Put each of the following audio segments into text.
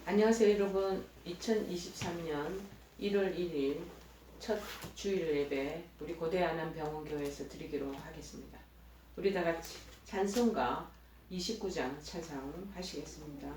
안녕하세요 여러분. 2023년 1월 1일 첫 주일 예배 우리 고대 안암병원교회에서 드리기로 하겠습니다. 우리 다같이 찬송가 29장 찬양하시겠습니다.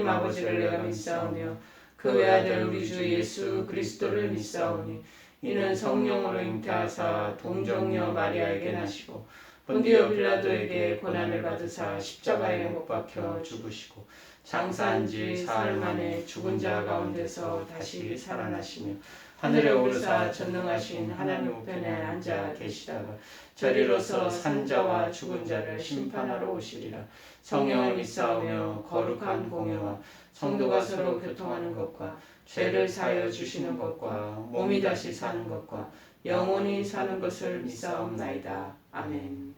아버지를 내가 믿사오며 그 외아들 우리 주 예수 그리스도를 믿사오니 이는 성령으로 잉태하사 동정녀 마리아에게 나시고 본디오 빌라도에게 고난을 받으사 십자가에 못 박혀 죽으시고 장사한 지 사흘 만에 죽은 자 가운데서 다시 살아나시며 하늘에 오르사 전능하신 하나님 우편에 앉아 계시다가 저리로서 산 자와 죽은 자를 심판하러 오시리라. 성령을 믿사오며 거룩한 공회와 성도가 서로 교통하는 것과 죄를 사하여 주시는 것과 몸이 다시 사는 것과 영원히 사는 것을 믿사옵나이다. 아멘.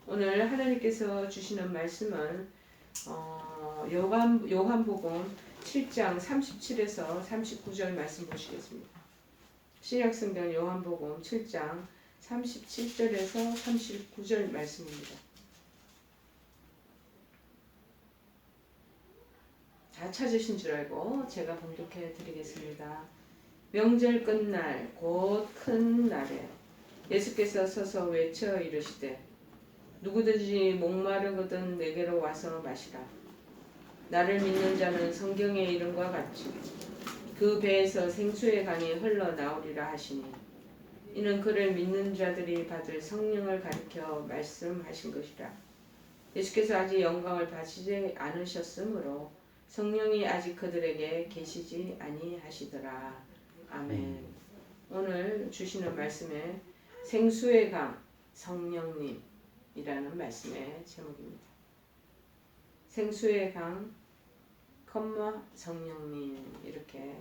오늘 하나님께서 주시는 말씀은 요한복음 7장 37에서 39절 말씀 보시겠습니다. 신약성경 요한복음 7장 37절에서 39절 말씀입니다. 다 찾으신 줄 알고 제가 봉독해 드리겠습니다. 명절 끝날 곧 큰 날에 예수께서 서서 외쳐 이르시되 누구든지 목마르거든 내게로 와서 마시라. 나를 믿는 자는 성경의 이름과 같이 그 배에서 생수의 강이 흘러나오리라 하시니 이는 그를 믿는 자들이 받을 성령을 가리켜 말씀하신 것이라. 예수께서 아직 영광을 받으시지 않으셨으므로 성령이 아직 그들에게 계시지 아니하시더라. 아멘. 오늘 주시는 말씀에 생수의 강 성령님이라는 말씀의 제목입니다. 생수의 강 성령님 이렇게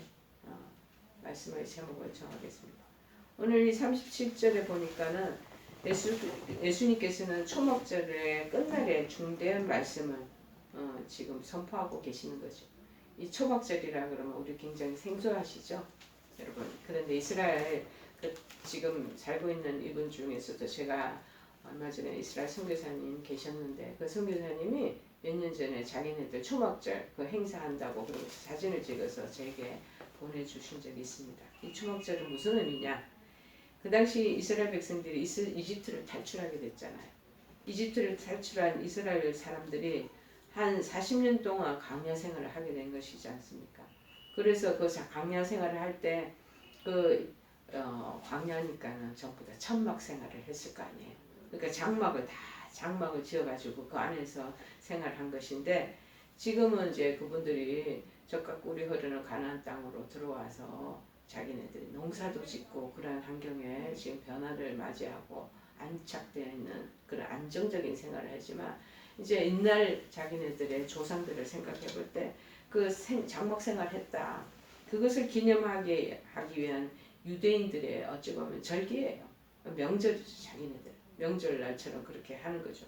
말씀의 제목을 정하겠습니다. 오늘 이 37절에 보니까는 예수님께서는 초막절의 끝날에 중대한 말씀을 지금 선포하고 계시는 거죠. 이 초막절이라 그러면 우리 굉장히 생소하시죠, 여러분. 그런데 이스라엘 지금 살고 있는 이분 중에서도 제가 얼마 전에 이스라엘 선교사님 계셨는데 그 선교사님이 몇 년 전에 자기네들 초막절 그 행사한다고 그러면서 사진을 찍어서 제게 보내주신 적이 있습니다. 이 초막절은 무슨 의미냐? 그 당시 이스라엘 백성들이 이집트를 탈출하게 됐잖아요. 이집트를 탈출한 이스라엘 사람들이 한 40년 동안 광야 생활을 하게 된 것이지 않습니까? 그래서 그 광야 생활을 할 때 광야니까는 전부 다 천막 생활을 했을 거 아니에요. 그러니까 장막을 지어가지고 그 안에서 생활한 것인데 지금은 이제 그분들이 젖과 꿀이 흐르는 가나안 땅으로 들어와서 자기네들이 농사도 짓고 그런 환경에 지금 변화를 맞이하고 안착되어 있는 그런 안정적인 생활을 하지만 이제 옛날 자기네들의 조상들을 생각해 볼 때 그 장막 생활했다. 그것을 기념하기 위한 유대인들의 어찌 보면 절기예요. 명절이죠, 자기네들. 명절날처럼 그렇게 하는 거죠.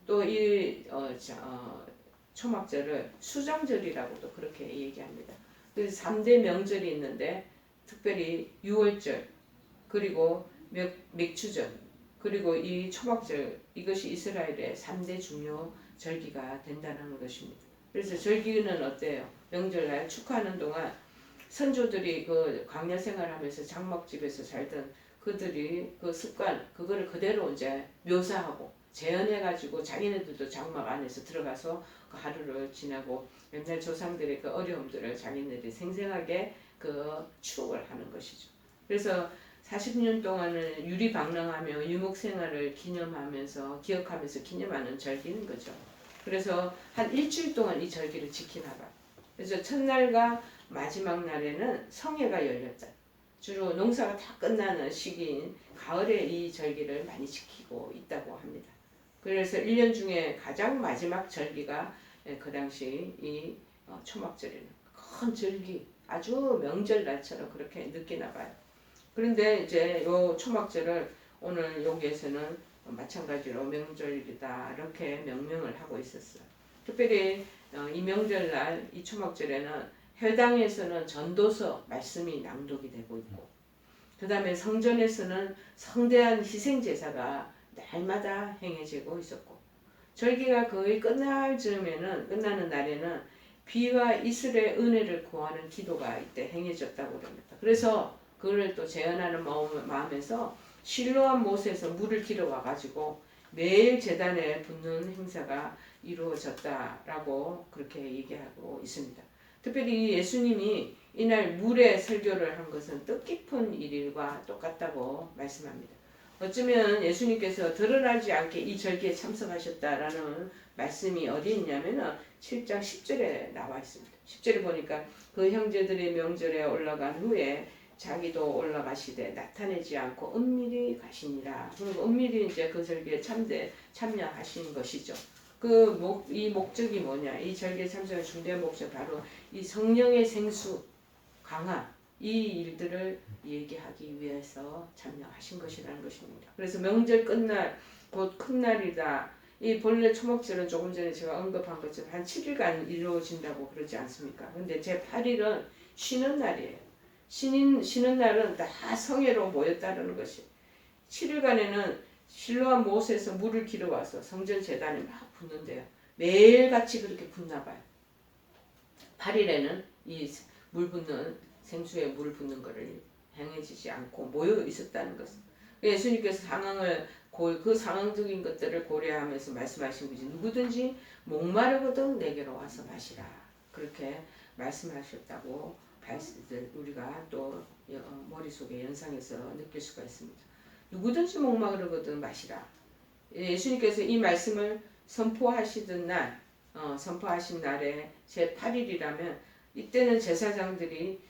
또 이 초막절을 수장절이라고도 그렇게 얘기합니다. 그래서 3대 명절이 있는데 특별히 6월절 그리고 맥추절 그리고 이 초막절 이것이 이스라엘의 3대 중요 절기가 된다는 것입니다. 그래서 절기는 어때요? 명절날 축하하는 동안 선조들이 그 광야 생활하면서 장막집에서 살던 그들이 그 습관 그거를 그대로 이제 묘사하고 재현해가지고 자기네들도 장막 안에서 들어가서 그 하루를 지나고 옛날 조상들의 그 어려움들을 자기네들이 생생하게 그 추억을 하는 것이죠. 그래서 40년 동안은 유리방랑하며 유목생활을 기억하면서 기념하는 절기인 거죠. 그래서 한 일주일 동안 이 절기를 지키나 봐요. 그래서 첫날과 마지막 날에는 성회가 열렸다. 주로 농사가 다 끝나는 시기인 가을에 이 절기를 많이 지키고 있다고 합니다. 그래서 1년 중에 가장 마지막 절기가 그 당시 이 초막절이는 큰 절기, 아주 명절날처럼 그렇게 느끼나 봐요. 그런데 이제 요 초막절을 오늘 여기에서는 마찬가지로 명절이다 이렇게 명명을 하고 있었어요. 특별히 이 명절날 이 초막절에는 회당에서는 전도서 말씀이 낭독이 되고 있고 그 다음에 성전에서는 성대한 희생제사가 날마다 행해지고 있었고, 절기가 거의 끝날 즈음에는, 끝나는 날에는 비와 이슬의 은혜를 구하는 기도가 이때 행해졌다고 합니다. 그래서 그를 또 재현하는 마음에서 실로암 못에서 물을 길어와 가지고 매일 제단에 붓는 행사가 이루어졌다라고 그렇게 얘기하고 있습니다. 특별히 예수님이 이날 물에 설교를 한 것은 뜻깊은 일과 똑같다고 말씀합니다. 어쩌면 예수님께서 드러나지 않게 이 절기에 참석하셨다라는 말씀이 어디 있냐면은 7장 10절에 나와 있습니다. 10절에 보니까 그 형제들의 명절에 올라간 후에 자기도 올라가시되 나타내지 않고 은밀히 가시니라. 그리고 은밀히 이제 그 절기에 참여하신 것이죠. 이 목적이 뭐냐? 이 절기에 참석의 중대한 목적 바로 이 성령의 생수, 강화 이 일들을 얘기하기 위해서 참여하신 것이라는 것입니다. 그래서 명절 끝날 곧 큰 날이다. 이 본래 초막절은 조금 전에 제가 언급한 것처럼 한 7일간 이루어진다고 그러지 않습니까? 근데 제 8일은 쉬는 날이에요. 쉬는 날은 다 성회로 모였다는 것이. 7일간에는 실로암 못에서 물을 길어와서 성전 제단에 막 붓는데요. 매일같이 그렇게 붓나 봐요. 8일에는 이 물 붓는 생수에 물 붓는 것을 행해지지 않고 모여 있었다는 것은 예수님께서 그 상황적인 것들을 고려하면서 말씀하신 것이 누구든지 목마르거든 내게로 와서 마시라 그렇게 말씀하셨다고 우리가 또 머릿속에 연상해서 느낄 수가 있습니다. 누구든지 목마르거든 마시라. 예수님께서 이 말씀을 선포하신 날에 제 8일이라면 이때는 제사장들이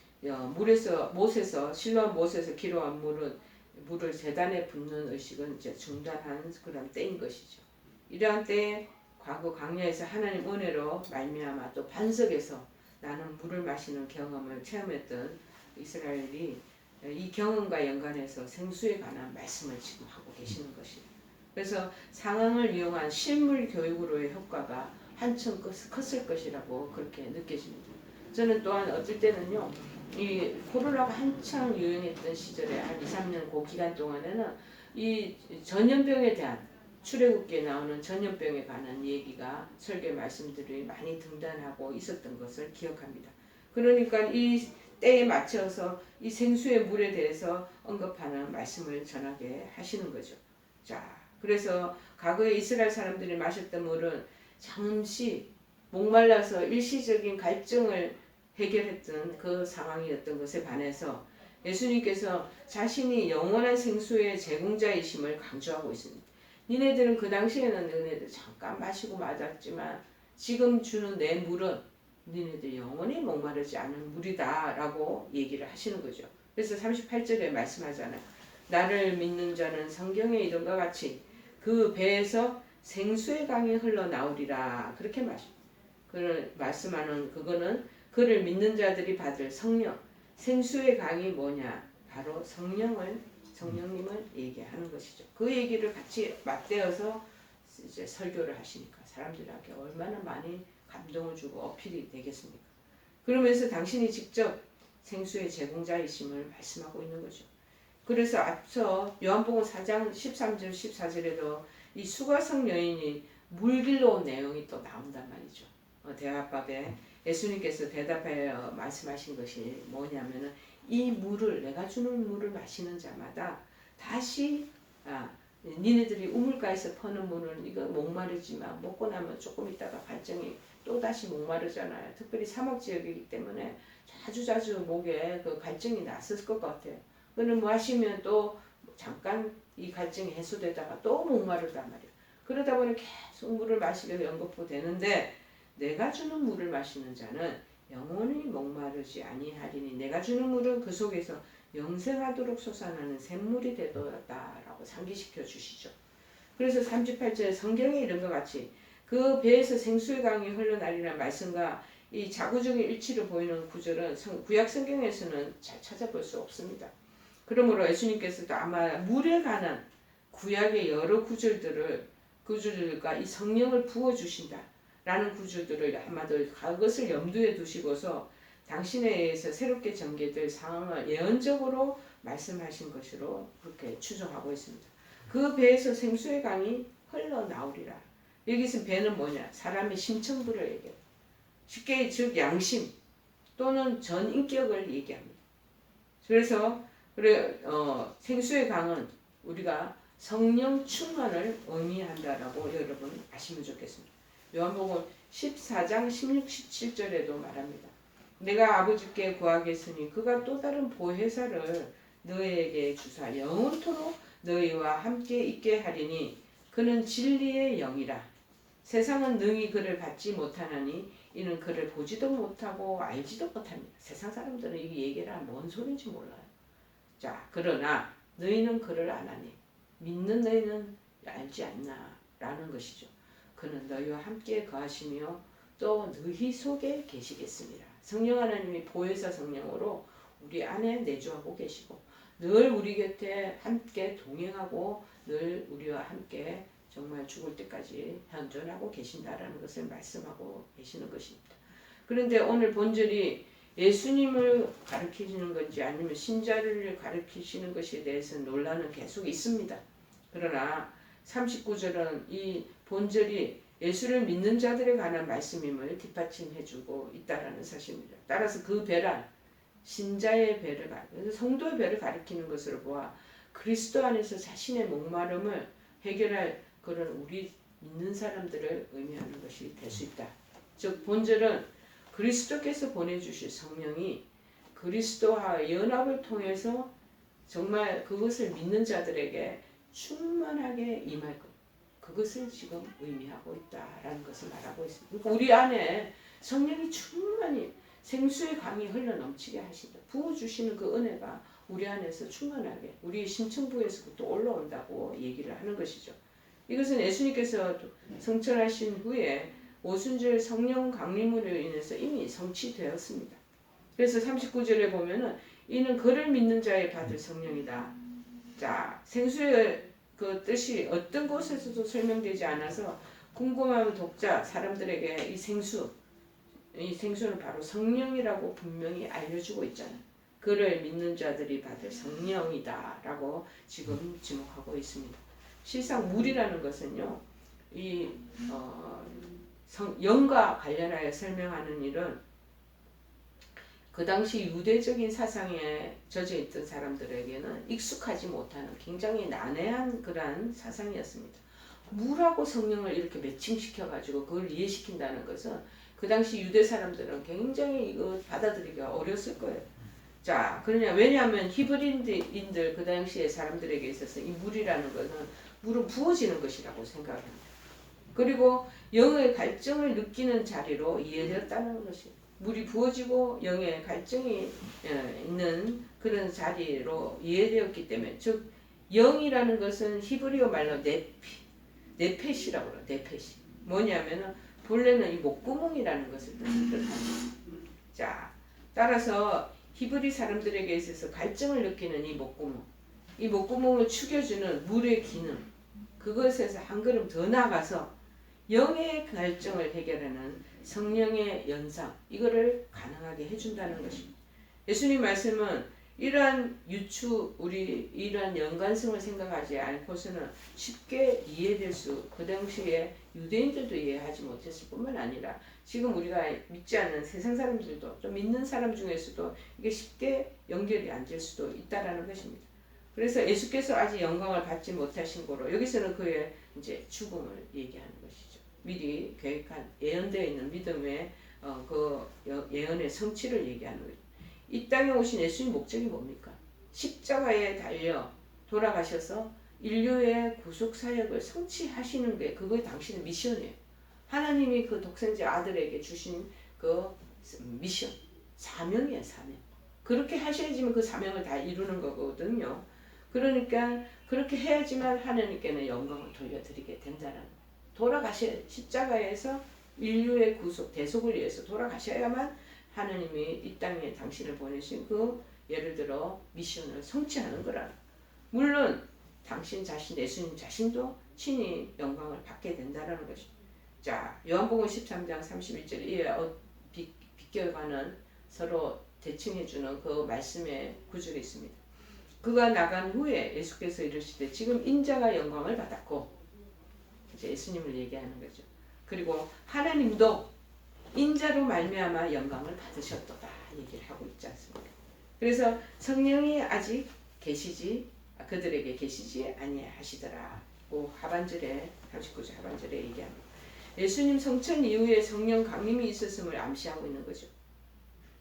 못에서 실로암 못에서 길어온 물을 제단에 붓는 의식은 이제 중단한 그런 때인 것이죠. 이러한 때에 과거 광야에서 하나님 은혜로 말미암아 또 반석에서 나는 물을 마시는 경험을 체험했던 이스라엘이 이 경험과 연관해서 생수에 관한 말씀을 지금 하고 계시는 것이에요. 그래서 상황을 이용한 실물 교육으로의 효과가 한층 컸을 것이라고 그렇게 느껴집니다. 저는 또한 어떨 때는요, 이 코로나가 한창 유행했던 시절에 한 2, 3년 그 기간 동안에는 이 전염병에 대한 출애굽기에 나오는 전염병에 관한 얘기가 설교 말씀들이 많이 등단하고 있었던 것을 기억합니다. 그러니까 이 때에 맞춰서 이 생수의 물에 대해서 언급하는 말씀을 전하게 하시는 거죠. 자, 그래서 과거에 이스라엘 사람들이 마셨던 물은 잠시 목말라서 일시적인 갈증을 해결했던 그 상황이었던 것에 반해서 예수님께서 자신이 영원한 생수의 제공자이심을 강조하고 있습니다. 니네들은 그 당시에는 너네들 잠깐 마시고 맞았지만 지금 주는 내 물은 니네들 영원히 목마르지 않은 물이다 라고 얘기를 하시는 거죠. 그래서 38절에 말씀하잖아요. 나를 믿는 자는 성경에 이름과 같이 그 배에서 생수의 강이 흘러나오리라 그렇게 말씀하는 그거는 그를 믿는 자들이 받을 성령, 생수의 강이 뭐냐? 바로 성령님을 얘기하는 것이죠. 그 얘기를 같이 맞대어서 이제 설교를 하시니까 사람들에게 얼마나 많이 감동을 주고 어필이 되겠습니까? 그러면서 당신이 직접 생수의 제공자이심을 말씀하고 있는 거죠. 그래서 앞서 요한복음 4장 13절 14절에도 이 수가성 여인이 물길로 온 내용이 또 나온단 말이죠. 대화밥에 예수님께서 대답하여 말씀하신 것이 뭐냐면은 이 물을 내가 주는 물을 마시는 자마다 다시 니네들이 우물가에서 퍼는 물은 이거 목마르지만 먹고 나면 조금 있다가 갈증이 또 다시 목마르잖아요. 특별히 사막 지역이기 때문에 자주 목에 그 갈증이 났을 것 같아요. 그는 마시면 또 잠깐 이 갈증이 해소되다가 또 목마르단 말이에요. 그러다 보니 계속 물을 마시게 연거푸되는데 내가 주는 물을 마시는 자는 영원히 목마르지 아니하리니 내가 주는 물은 그 속에서 영생하도록 솟아나는 샘물이 되도다라고 상기시켜 주시죠. 그래서 38절 성경에 이런 것 같이 그 배에서 생수의 강이 흘러나리라는 말씀과 이 자구적인 일치를 보이는 구절은 구약 성경에서는 잘 찾아볼 수 없습니다. 그러므로 예수님께서도 아마 물에 관한 구약의 여러 구절들과 이 성령을 부어주신다 라는 구절들을 아마도 그것을 염두에 두시고서 당신에 의해서 새롭게 전개될 상황을 예언적으로 말씀하신 것으로 그렇게 추정하고 있습니다. 그 배에서 생수의 강이 흘러나오리라. 여기서 배는 뭐냐? 사람의 심청부를 얘기해요. 쉽게 즉 양심 또는 전인격을 얘기합니다. 그래서 생수의 강은 우리가 성령 충만을 의미한다라고 여러분 아시면 좋겠습니다. 요한복음 14장 16, 17절에도 말합니다. 내가 아버지께 구하겠으니 그가 또 다른 보혜사를 너희에게 주사 영원토록 너희와 함께 있게 하리니 그는 진리의 영이라. 세상은 능히 그를 받지 못하나니 이는 그를 보지도 못하고 알지도 못합니다. 세상 사람들은 이 얘기를 뭔 소리인지 몰라요. 자, 그러나 너희는 그를 아나니 믿는 너희는 알지 않나 라는 것이죠. 그는 너희와 함께 거하시며 또 너희 속에 계시겠습니다. 성령 하나님이 보혜사 성령으로 우리 안에 내주하고 계시고 늘 우리 곁에 함께 동행하고 늘 우리와 함께 정말 죽을 때까지 현존하고 계신다라는 것을 말씀하고 계시는 것입니다. 그런데 오늘 본절이 예수님을 가르치시는 건지 아니면 신자를 가르치시는 것에 대해서 논란은 계속 있습니다. 그러나 39절은 이 본절이 예수를 믿는 자들에 관한 말씀임을 뒷받침해주고 있다라는 사실입니다. 따라서 그 배란 신자의 배를 성도의 배를 가리키는 것으로 보아 그리스도 안에서 자신의 목마름을 해결할 그런 우리 믿는 사람들을 의미하는 것이 될 수 있다. 즉 본절은 그리스도께서 보내주실 성령이 그리스도와 연합을 통해서 정말 그것을 믿는 자들에게 충만하게 임할 것. 그것을 지금 의미하고 있다라는 것을 말하고 있습니다. 그러니까 우리 안에 성령이 충만히 생수의 강이 흘러넘치게 하신다. 부어주시는 그 은혜가 우리 안에서 충만하게 우리 심층부에서부터 올라온다고 얘기를 하는 것이죠. 이것은 예수님께서 성천하신 후에 오순절 성령 강림으로 인해서 이미 성취되었습니다. 그래서 39절에 보면은 이는 그를 믿는 자의 받을 성령이다. 자, 생수의 그 뜻이 어떤 곳에서도 설명되지 않아서 궁금한 독자 사람들에게 이 생수는 바로 성령이라고 분명히 알려주고 있잖아요. 그를 믿는 자들이 받을 성령이다라고 지금 지목하고 있습니다. 실상 물이라는 것은요, 영과 관련하여 설명하는 일은 그 당시 유대적인 사상에 젖어 있던 사람들에게는 익숙하지 못하는 굉장히 난해한 그러한 사상이었습니다. 물하고 성령을 이렇게 매칭시켜가지고 그걸 이해시킨다는 것은 그 당시 유대 사람들은 굉장히 이거 받아들이기가 어려웠을 거예요. 자, 왜냐하면 히브리인들 그 당시의 사람들에게 있어서 이 물이라는 것은 물은 부어지는 것이라고 생각합니다. 그리고 영의 갈증을 느끼는 자리로 이해되었다는 것입니다. 물이 부어지고 영의 갈증이 있는 그런 자리로 이해되었기 때문에 즉 영이라는 것은 히브리어 말로 네펫이라고 그래요. 네펫이 뭐냐면은 본래는 이 목구멍이라는 것을 뜻합니다. 자, 따라서 히브리 사람들에게 있어서 갈증을 느끼는 이 목구멍을 축여주는 물의 기능, 그것에서 한 걸음 더 나가서 영의 갈증을 해결하는 성령의 연상, 이거를 가능하게 해준다는 것입니다. 예수님 말씀은 이러한 이러한 연관성을 생각하지 않고서는 쉽게 이해될 그 당시에 유대인들도 이해하지 못했을 뿐만 아니라 지금 우리가 믿지 않는 세상 사람들도 좀 믿는 사람 중에서도 이게 쉽게 연결이 안 될 수도 있다라는 것입니다. 그래서 예수께서 아직 영광을 받지 못하신 거로 여기서는 그의 이제 죽음을 얘기하는 것이죠. 미리 계획한 예언되어 있는 믿음의 그 예언의 성취를 얘기하는 거죠. 이 땅에 오신 예수님 목적이 뭡니까? 십자가에 달려 돌아가셔서 인류의 구속 사역을 성취하시는 게 그거 당신의 미션이에요. 하나님이 그 독생자 아들에게 주신 그 미션, 사명이에요, 사명. 그렇게 하셔야지만 그 사명을 다 이루는 거거든요. 그러니까 그렇게 해야지만 하나님께는 영광을 돌려드리게 된다는 십자가에서 인류의 구속, 대속을 위해서 돌아가셔야만 하나님이 이 땅에 당신을 보내신 그 예를 들어 미션을 성취하는 거라. 물론 당신 자신, 예수님 자신도 친히 영광을 받게 된다는 것입니다. 자, 요한복음 13장 31절에 이에 비껴가는 서로 대칭해주는 그 말씀의 구절이 있습니다. 그가 나간 후에 예수께서 이르시되 지금 인자가 영광을 받았고, 이제 예수님을 얘기하는 거죠. 그리고 하나님도 인자로 말미암아 영광을 받으셨도다 얘기를 하고 있지 않습니까? 그래서 성령이 아직 그들에게 계시지 아니하시더라. 그 하반절에 39절 하반절에 얘기합니다. 예수님 성천 이후에 성령 강림이 있었음을 암시하고 있는 거죠.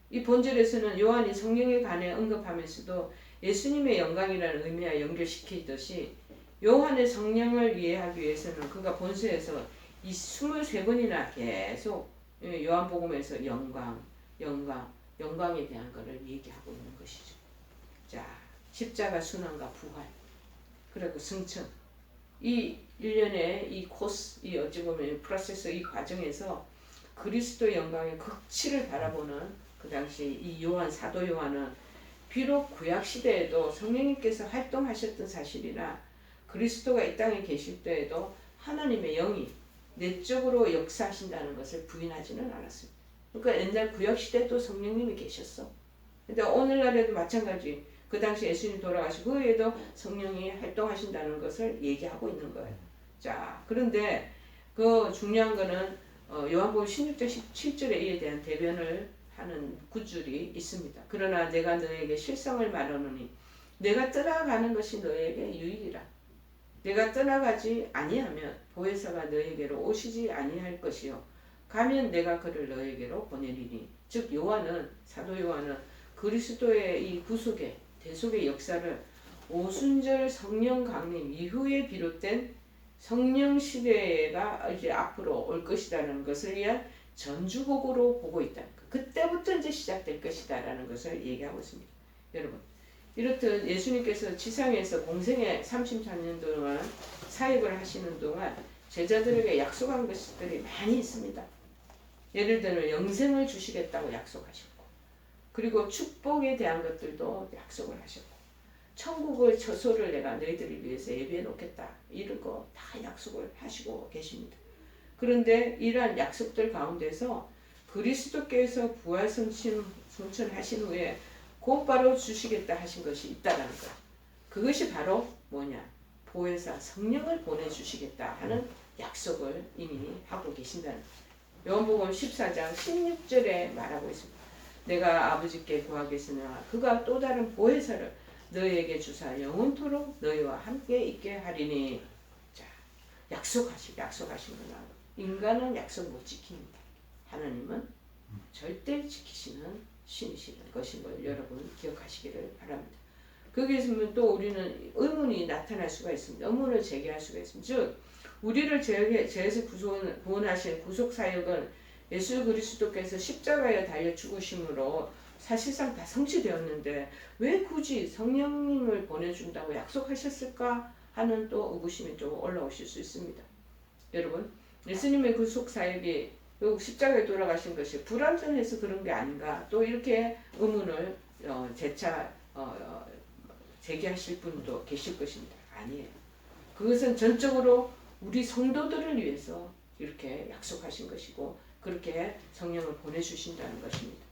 이 본절에서는 요한이 성령에 관해 언급하면서도 예수님의 영광이라는 의미와 연결시키듯이 요한의 성령을 이해하기 위해서는 그가 본서에서 이 23번이나 계속 요한복음에서 영광에 대한 것을 얘기하고 있는 것이죠. 자, 십자가 순환과 부활, 그리고 승천, 이 일련의 이 코스, 이 어찌 보면 프로세스, 이 과정에서 그리스도의 영광의 극치를 바라보는 그 당시 이 사도 요한은 비록 구약 시대에도 성령님께서 활동하셨던 사실이나 그리스도가 이 땅에 계실 때에도 하나님의 영이 내적으로 역사하신다는 것을 부인하지는 않았습니다. 그러니까 옛날 구약 시대도 성령님이 계셨어. 근데 오늘날에도 마찬가지. 그 당시 예수님 돌아가시고 그 후에도 성령이 활동하신다는 것을 얘기하고 있는 거예요. 자, 그런데 그 중요한 거는 요한복음 16장 17절에 이에 대한 대변을 하는 구절이 있습니다. 그러나 내가 너에게 실성을 말하노니 내가 떠나가는 것이 너에게 유익이라. 내가 떠나가지 아니하면 보혜사가 너에게로 오시지 아니할 것이요 가면 내가 그를 너에게로 보내리니. 즉 사도 요한은 그리스도의 이 구속의 대속의 역사를 오순절 성령 강림 이후에 비롯된 성령 시대가 이제 앞으로 올 것이라는 것을 위한 전주곡으로 보고 있다. 그때부터 이제 시작될 것이다라는 것을 얘기하고 있습니다. 여러분, 이렇듯 예수님께서 지상에서 공생의 33년 동안 사역을 하시는 동안 제자들에게 약속한 것들이 많이 있습니다. 예를 들면 영생을 주시겠다고 약속하셨고, 그리고 축복에 대한 것들도 약속을 하셨고, 천국의 처소를 내가 너희들을 위해서 예비해 놓겠다 이런 거 다 약속을 하시고 계십니다. 그런데 이러한 약속들 가운데서 그리스도께서 부활 성천하신 후에 곧바로 주시겠다 하신 것이 있다는 것. 그것이 바로 뭐냐? 보혜사 성령을 보내주시겠다 하는 약속을 이미 하고 계신다는 것. 요한복음 14장 16절에 말하고 있습니다. 내가 아버지께 구하겠으나 그가 또 다른 보혜사를 너희에게 주사 영원토록 너희와 함께 있게 하리니. 자, 약속하신 거나 인간은 약속 못 지킵니다. 하나님은 절대 지키시는 신이시는 것인 걸 여러분 기억하시기를 바랍니다. 거기에서 또 우리는 의문이 나타날 수가 있습니다. 의문을 제기할 수가 있습니다. 즉 우리를 죄에서 구원하신 구속사역은 예수 그리스도께서 십자가에 달려 죽으심으로 사실상 다 성취되었는데 왜 굳이 성령님을 보내준다고 약속하셨을까 하는 또 의구심이 좀 올라오실 수 있습니다. 여러분, 예수님의 구속사역이 십자가에 돌아가신 것이 불완전해서 그런 게 아닌가, 또 이렇게 의문을 재차 제기하실 분도 계실 것입니다. 아니에요. 그것은 전적으로 우리 성도들을 위해서 이렇게 약속하신 것이고 그렇게 성령을 보내주신다는 것입니다.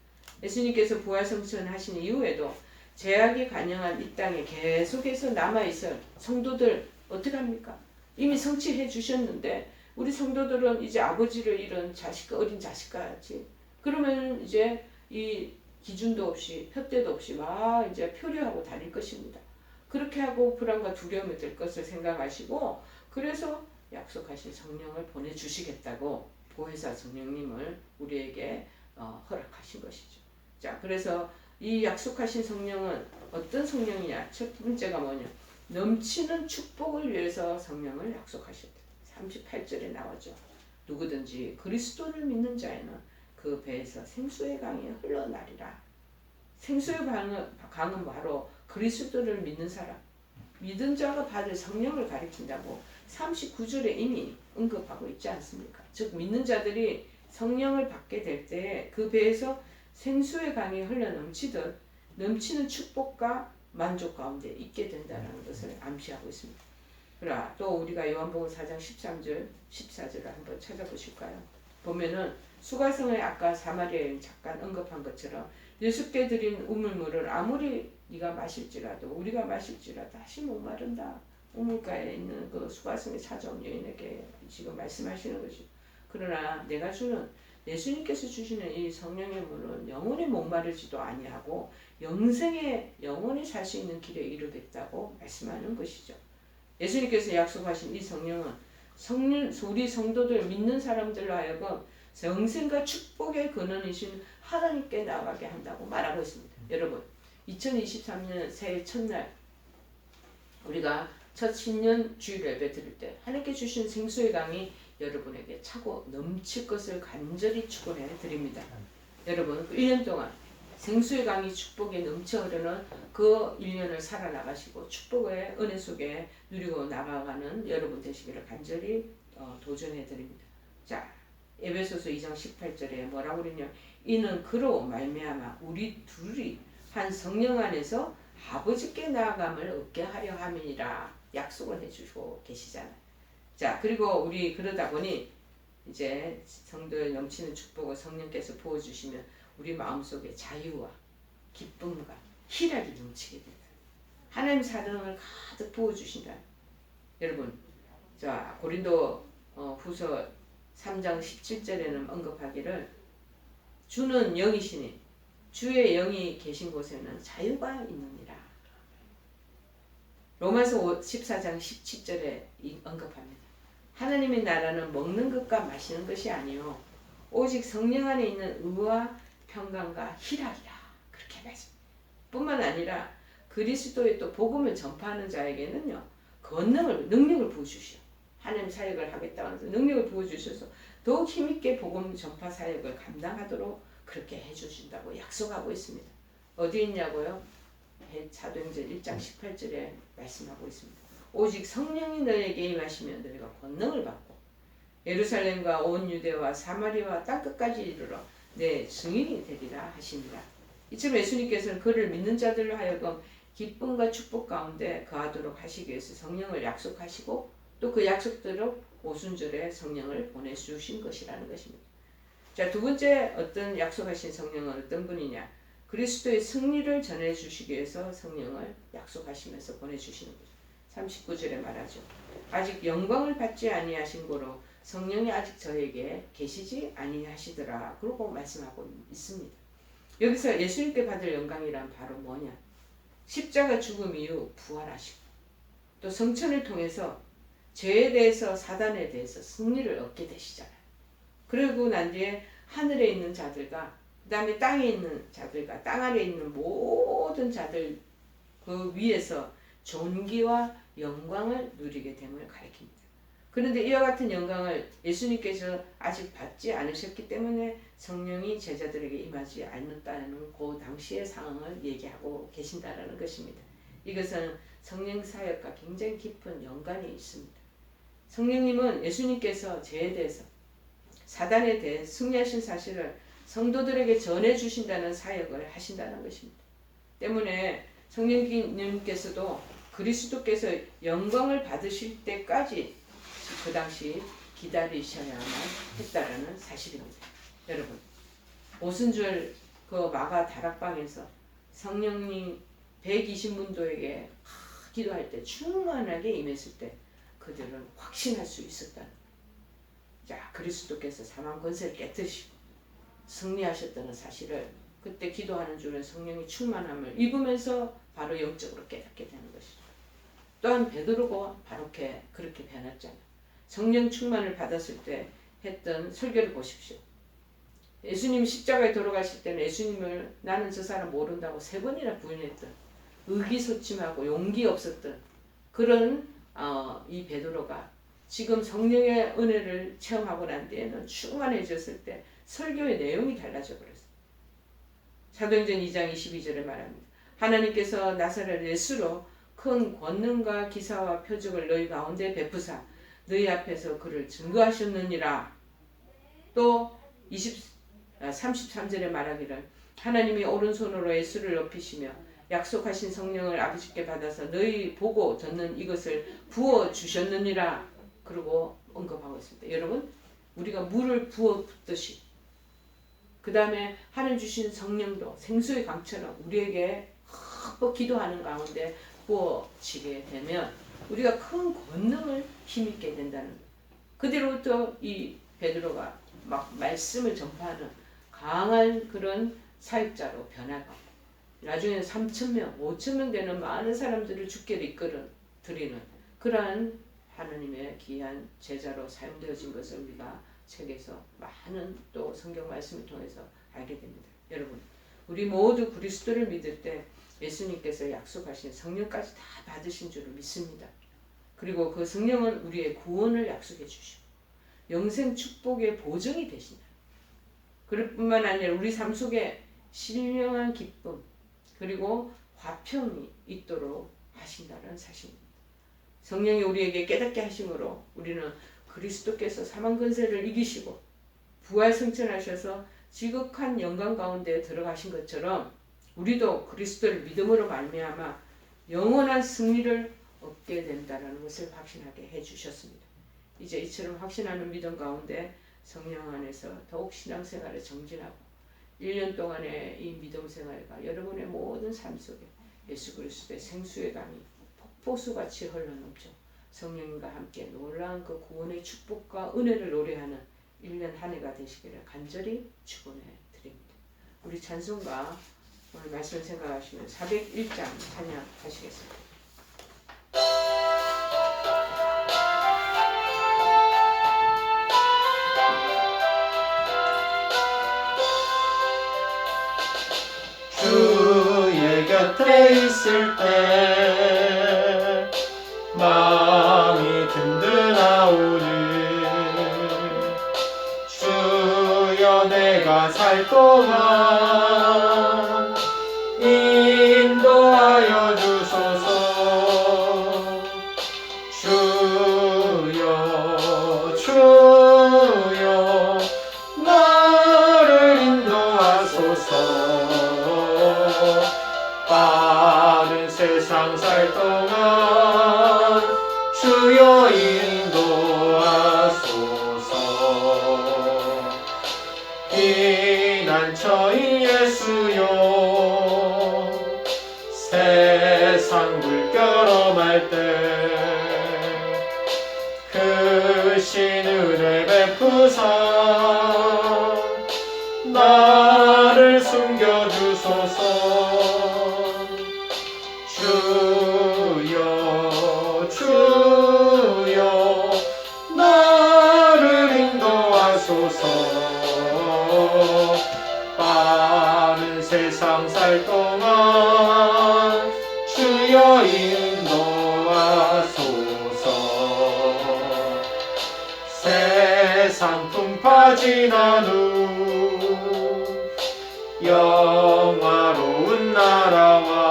예수님께서 부활성천하신 이후에도 죄악이 간영한 이 땅에 계속해서 남아있을 성도들 어떻게 합니까? 이미 성취해 주셨는데 우리 성도들은 이제 아버지를 잃은 어린 자식같이, 그러면 이제 이 기준도 없이 푯대도 없이 막 이제 표류하고 다닐 것입니다. 그렇게 하고 불안과 두려움이 될 것을 생각하시고 그래서 약속하신 성령을 보내주시겠다고 보혜사 성령님을 우리에게 허락하신 것이죠. 자, 그래서 이 약속하신 성령은 어떤 성령이냐? 첫 번째가 뭐냐? 넘치는 축복을 위해서 성령을 약속하셨다. 38절에 나오죠. 누구든지 그리스도를 믿는 자에는 그 배에서 생수의 강이 흘러나리라. 생수의 강은 바로 그리스도를 믿는 사람, 믿은 자가 받을 성령을 가리킨다고 39절에 이미 언급하고 있지 않습니까? 즉 믿는 자들이 성령을 받게 될 때 그 배에서 생수의 강이 흘러넘치듯 넘치는 축복과 만족 가운데 있게 된다는 것을 암시하고 있습니다. 그러나 또 우리가 요한복음 4장 13절, 14절을 한번 찾아보실까요? 보면은 수가성의 아까 사마리아인 잠깐 언급한 것처럼 예수께 드린 우물물을 아무리 네가 마실지라도 우리가 마실지라도 다시 목마른다. 우물가에 있는 그 수가성에 찾아온 여인에게 지금 말씀하시는 것이. 그러나 내가 주는 예수님께서 주시는 이 성령의 물은 영원히 목마르지도 아니하고 영생에 영원히 살 수 있는 길에 이르겠다고 말씀하는 것이죠. 예수님께서 약속하신 이 성령은 우리 성도들 믿는 사람들로 하여금 영생과 축복의 근원이신 하나님께 나아가게 한다고 말하고 있습니다. 여러분 2023년 새해 첫날 우리가 첫 신년 주일 예배 드릴 때 하나님께 주신 생수의 강이 여러분에게 차고 넘칠 것을 간절히 축원해 드립니다. 여러분 1년 동안 생수의 강이 축복에 넘쳐 흐르는 그 1년을 살아나가시고 축복의 은혜 속에 누리고 나가가는 여러분 되시기를 간절히 도전해 드립니다. 자, 에베소서 2장 18절에 뭐라고 그러냐? 이는 그로 말미암아 우리 둘이 한 성령 안에서 아버지께 나아감을 얻게 하려 함이니라 약속을 해주시고 계시잖아요. 자, 그리고 우리 그러다 보니 이제 성도에 넘치는 축복을 성령께서 부어주시면 우리 마음속에 자유와 기쁨과 희락이 넘치게 된다. 하나님 사랑을 가득 부어주신다. 여러분, 자 고린도 후서 3장 17절에는 언급하기를 주는 영이시니 주의 영이 계신 곳에는 자유가 있느니라. 로마서 14장 17절에 언급합니다. 하나님의 나라는 먹는 것과 마시는 것이 아니요 오직 성령 안에 있는 의와 평강과 희락이라. 그렇게 말씀. 뿐만 아니라 그리스도의 또 복음을 전파하는 자에게는요 능력을 부어주시오. 하나님 사역을 하겠다고 해서 능력을 부어주셔서 더욱 힘있게 복음 전파 사역을 감당하도록 그렇게 해주신다고 약속하고 있습니다. 어디 있냐고요? 사도행전 1장 18절에 말씀하고 있습니다. 오직 성령이 너에게 임하시면 너희가 권능을 받고 예루살렘과 온 유대와 사마리아와 땅끝까지 이르러 내 증인이 되리라 하시니라. 이처럼 예수님께서는 그를 믿는 자들로 하여금 기쁨과 축복 가운데 거하도록 하시기 위해서 성령을 약속하시고 또 그 약속대로 오순절에 성령을 보내주신 것이라는 것입니다. 자, 두 번째 어떤 약속하신 성령은 어떤 분이냐? 그리스도의 승리를 전해주시기 위해서 성령을 약속하시면서 보내주시는 거죠. 39절에 말하죠. 아직 영광을 받지 아니하신 고로 성령이 아직 저에게 계시지 아니하시더라. 그러고 말씀하고 있습니다. 여기서 예수님께 받을 영광이란 바로 뭐냐? 십자가 죽음 이후 부활하시고 또 성천을 통해서 죄에 대해서 사단에 대해서 승리를 얻게 되시잖아요. 그러고 난 뒤에 하늘에 있는 자들과 그 다음에 땅에 있는 자들과 땅 아래에 있는 모든 자들 그 위에서 존귀와 영광을 누리게 됨을 가리킵니다. 그런데 이와 같은 영광을 예수님께서 아직 받지 않으셨기 때문에 성령이 제자들에게 임하지 않았다는 그 당시의 상황을 얘기하고 계신다라는 것입니다. 이것은 성령 사역과 굉장히 깊은 연관이 있습니다. 성령님은 예수님께서 죄에 대해서 사단에 대해 승리하신 사실을 성도들에게 전해주신다는 사역을 하신다는 것입니다. 때문에 성령님께서도 그리스도께서 영광을 받으실 때까지 그 당시 기다리셔야만 했다라는 사실입니다. 여러분, 오순절 그 마가 다락방에서 성령님 120문도에게 기도할 때 충만하게 임했을 때 그들은 확신할 수 있었다는 거예요. 자, 그리스도께서 사망 권세를 깨뜨리시고 승리하셨다는 사실을 그때 기도하는 중에 성령의 충만함을 입으면서 바로 영적으로 깨닫게 되는 것이죠. 또한 베드로가 바로 그렇게 변했잖아요. 성령 충만을 받았을 때 했던 설교를 보십시오. 예수님 십자가에 돌아가실 때는 예수님을 나는 저 사람 모른다고 3번이나 부인했던 의기소침하고 용기 없었던 그런 이 베드로가 지금 성령의 은혜를 체험하고 난 뒤에는 충만해졌을 때 설교의 내용이 달라져 버렸어요. 사도행전 2장 22절에 말합니다. 하나님께서 나사렛 예수로 큰 권능과 기사와 표적을 너희 가운데 베푸사 너희 앞에서 그를 증거하셨느니라. 또 33절에 말하기를 하나님이 오른손으로 예수를 높이시며 약속하신 성령을 아버지께 받아서 너희 보고 듣는 이것을 부어주셨느니라. 그러고 언급하고 있습니다. 여러분, 우리가 물을 부어 붓듯이 그 다음에 하늘 주신 성령도 생수의 강처럼 우리에게 흠뻑 기도하는 가운데 부어지게 되면 우리가 큰 권능을 힘입게 된다는 거예요. 그대로부터 이 베드로가 막 말씀을 전파하는 강한 그런 사역자로 변화가 나중에는 3,000명, 5,000명 되는 많은 사람들을 주께 이끌어 드리는 그러한 하나님의 귀한 제자로 사용되어진 것을 우리가 책에서 많은 또 성경 말씀을 통해서 알게 됩니다. 여러분, 우리 모두 그리스도를 믿을 때 예수님께서 약속하신 성령까지 다 받으신 줄을 믿습니다. 그리고 그 성령은 우리의 구원을 약속해 주시고 영생 축복의 보증이 되신다. 그럴 뿐만 아니라 우리 삶 속에 신령한 기쁨 그리고 화평이 있도록 하신다는 사실입니다. 성령이 우리에게 깨닫게 하심으로 우리는 그리스도께서 사망 권세를 이기시고 부활 승천하셔서 지극한 영광 가운데 들어가신 것처럼 우리도 그리스도를 믿음으로 말미암아 영원한 승리를 얻게 된다는 것을 확신하게 해주셨습니다. 이제 이처럼 확신하는 믿음 가운데 성령 안에서 더욱 신앙생활을 정진하고 1년 동안의 이 믿음 생활과 여러분의 모든 삶 속에 예수 그리스도의 생수의 강이 폭포수같이 흘러넘쳐 성령님과 함께 놀라운 그 구원의 축복과 은혜를 노래하는 1년 한 해가 되시기를 간절히 축원해 드립니다. 우리 찬송가 오늘 말씀을 생각하시면 401장 찬양하시겠습니다. 주의 곁에 있을 때 마음이 든든하오니 주여 내가 살 동안 인도하여 주소서. 주여 주여 나를 인도하소서. 빠른 세상 살 동안 주여 인도하소서. 피난처인 예수여 세상 물결험할 때 크신 은혜 베푸사 나를 숨겨주소서. 주여 주여 나를 인도하소서. 빠른 세상 살 동안 주여 인도하소서. 세상 풍파 지난 후 영화로운 나라와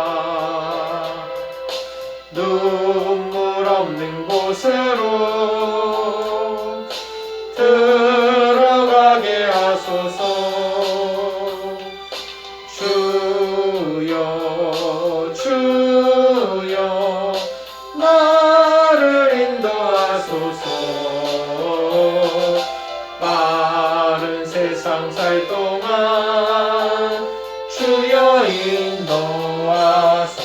눈물 없는 곳으로 들어가게 하소서. 주여 주여 나를 인도하소서. 빠른 세상 살 동안 주여 인도하소서.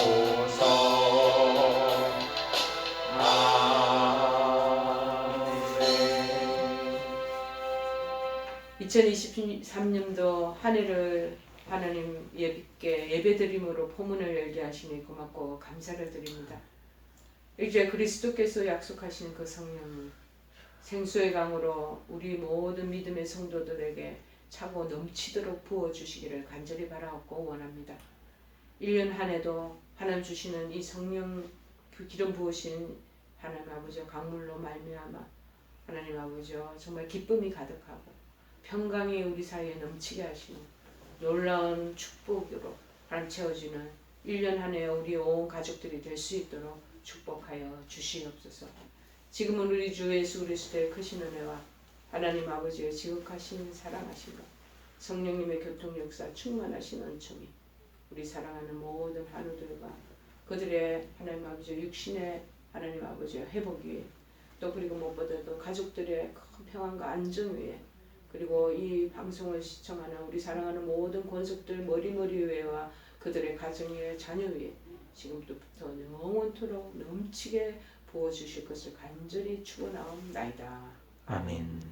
아멘. 2023년도 한 해를 하나님 예비께 예배드림으로 포문을 열게 하시니 고맙고 감사를 드립니다. 이제 그리스도께서 약속하신 그 성령을 생수의 강으로 우리 모든 믿음의 성도들에게 차고 넘치도록 부어주시기를 간절히 바라옵고 원합니다. 1년 한 해도 하나님 주시는 이 성령 기름 부으신 하나님 아버지 강물로 말미암아 하나님 아버지 정말 기쁨이 가득하고 평강이 우리 사이에 넘치게 하시는 놀라운 축복으로 하나님 채워지는 1년 한 해 우리 온 가족들이 될 수 있도록 축복하여 주시옵소서. 지금은 우리 주 예수 그리스도의 크신 은혜와 하나님 아버지의 지극하신 사랑하심과 성령님의 교통 역사 충만하신 은총이 우리 사랑하는 모든 한우들과 그들의 하나님 아버지 육신의 하나님 아버지의 회복 위에 또 그리고 무엇보다도 가족들의 큰 평안과 안정 위에 그리고 이 방송을 시청하는 우리 사랑하는 모든 권속들 머리머리 위에와 그들의 가정 위에 자녀 위에 지금부터 영원토록 넘치게 부어주실 것을 간절히 축원하옵나이다. 아멘.